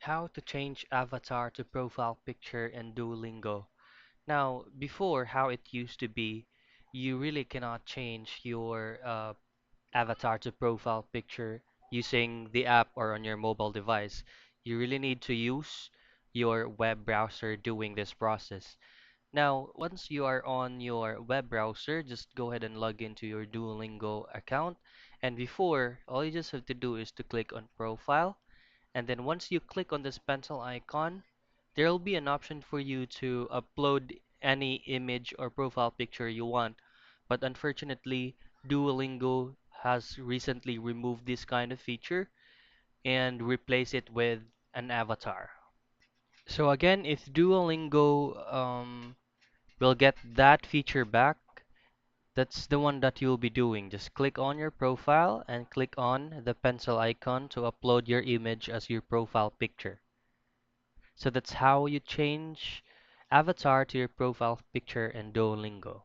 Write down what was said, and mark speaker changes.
Speaker 1: How to change avatar to profile picture in Duolingo. Now, before how it used to be, you really cannot change your avatar to profile picture using the app or on your mobile device. You really need to use your web browser doing this process. Now, once you are on your web browser, just go ahead and log into your Duolingo account. And before, all you just have to do is to click on profile. And then once you click on this pencil icon, there will be an option for you to upload any image or profile picture you want. But unfortunately, Duolingo has recently removed this kind of feature and replaced it with an avatar. So again, if Duolingo will get that feature back, that's the one that you'll be doing. Just click on your profile and click on the pencil icon to upload your image as your profile picture. So that's how you change avatar to your profile picture in Duolingo.